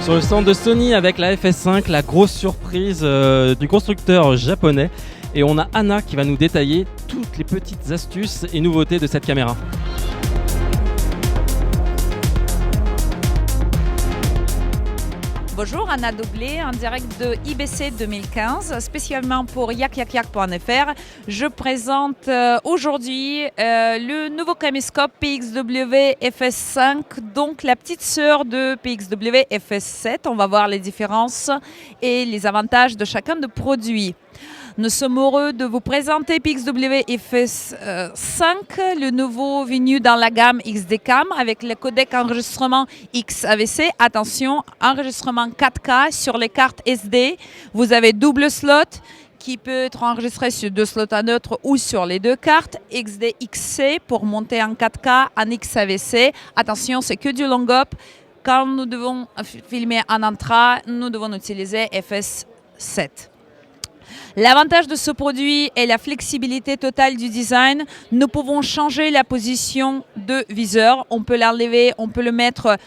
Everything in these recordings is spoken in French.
Sur le stand de Sony avec la FS5, la grosse surprise du constructeur japonais. Et on a Anna qui va nous détailler toutes les petites astuces et nouveautés de cette caméra. Bonjour, Anna Doublé, en direct de IBC 2015, spécialement pour yakyakyak.fr. Je présente aujourd'hui le nouveau caméscope PXW FS5, donc la petite sœur de PXW FS7. On va voir les différences et les avantages de chacun des produits. Nous sommes heureux de vous présenter PXW FS5, le nouveau venu dans la gamme XD-Cam avec le codec enregistrement XAVC. Attention, enregistrement 4K sur les cartes SD. Vous avez double slot qui peut être enregistré sur 2 slots à neutre ou sur les 2 cartes. XD-XC pour monter en 4K en XAVC. Attention, c'est que du long up. Quand nous devons filmer en intra, nous devons utiliser FS7. L'avantage de ce produit est la flexibilité totale du design. Nous pouvons changer la position de viseur. On peut l'enlever, on peut le mettre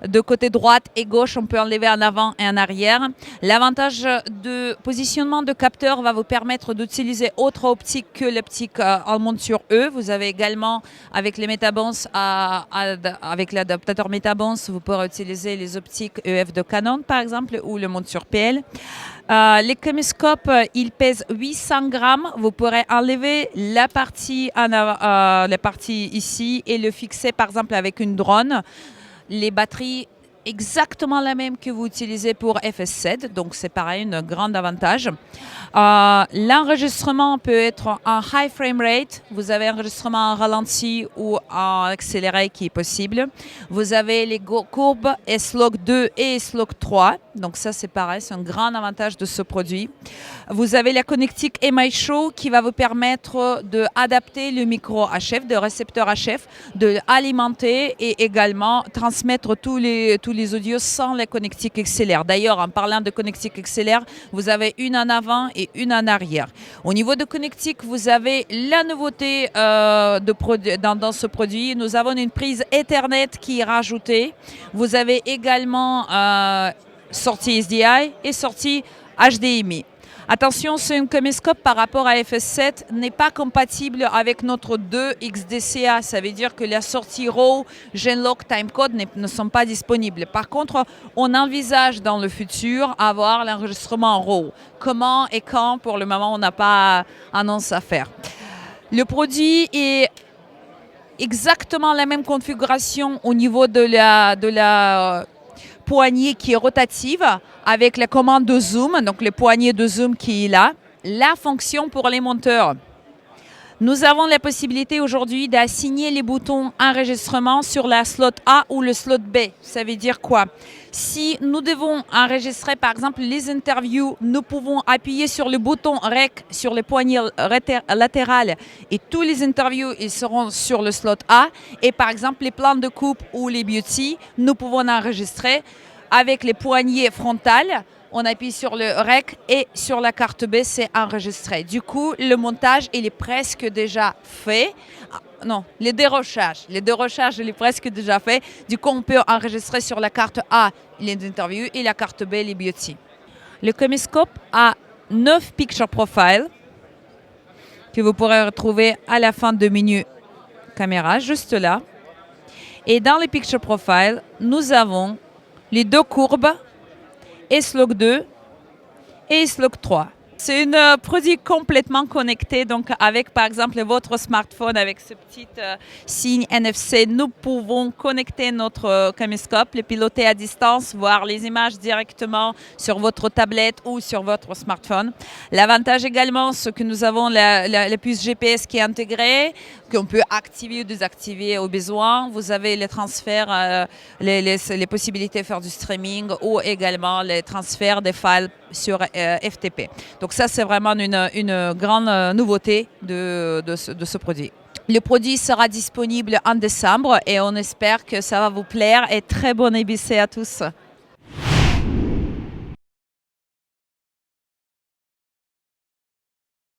de côté droite et gauche, on peut enlever en avant et en arrière. L'avantage de positionnement de capteur va vous permettre d'utiliser autre optique que l'optique en monture E. Vous avez également, avec les Metabones, avec l'adaptateur Metabones, vous pourrez utiliser les optiques EF de Canon par exemple ou le monture PL. Les caméscopes, ils pèsent 800 grammes. Vous pourrez enlever la partie ici et le fixer par exemple avec une drone. Les batteries, exactement la même que vous utilisez pour FS7, donc c'est pareil, un grand avantage. L'enregistrement peut être en high frame rate, vous avez enregistrement en ralenti ou en accéléré qui est possible. Vous avez les courbes S-Log 2 et S-Log 3, donc ça c'est pareil, c'est un grand avantage de ce produit. Vous avez la connectique MI Show qui va vous permettre d'adapter le micro HF, de récepteur HF, de alimenter et également transmettre tous les audios sans la connectique XLR. D'ailleurs, en parlant de connectique XLR, vous avez une en avant et une en arrière. Au niveau de connectique, vous avez la nouveauté dans ce produit. Nous avons une prise Ethernet qui est rajoutée. Vous avez également sortie SDI et sortie HDMI. Attention, ce caméscope par rapport à FS7 n'est pas compatible avec notre 2 XDCA. Ça veut dire que la sortie RAW, Genlock, Timecode ne sont pas disponibles. Par contre, on envisage dans le futur avoir l'enregistrement RAW. Comment et quand, pour le moment, on n'a pas annonce à faire. Le produit est exactement la même configuration au niveau de la poignée qui est rotative avec la commande de zoom, donc le poignet de zoom qui est là. La fonction pour les monteurs. Nous avons la possibilité aujourd'hui d'assigner les boutons enregistrement sur la slot A ou le slot B. Ça veut dire quoi? Si nous devons enregistrer par exemple les interviews, nous pouvons appuyer sur le bouton REC sur le poignet latéral et tous les interviews ils seront sur le slot A. Et par exemple les plans de coupe ou les beauty, nous pouvons enregistrer avec les poignées frontales. On appuie sur le REC et sur la carte B, c'est enregistré. Du coup, le montage, il est presque déjà fait. Non, les dérochages, il est presque déjà fait. Du coup, on peut enregistrer sur la carte A les interviews et la carte B les beauty. Le caméscope a 9 picture profiles que vous pourrez retrouver à la fin de menu caméra, juste là. Et dans les picture profiles, nous avons les 2 courbes, S-Log 2 et S-Log 3. C'est un produit complètement connecté, donc avec par exemple votre smartphone, avec ce petit signe NFC, nous pouvons connecter notre caméscope, le piloter à distance, voir les images directement sur votre tablette ou sur votre smartphone. L'avantage également, c'est que nous avons la puce GPS qui est intégrée, qu'on peut activer ou désactiver au besoin. Vous avez les transferts, les possibilités de faire du streaming ou également les transferts des files sur FTP. Donc ça, c'est vraiment une grande nouveauté de ce produit. Le produit sera disponible en décembre et on espère que ça va vous plaire et très bon IBC à tous.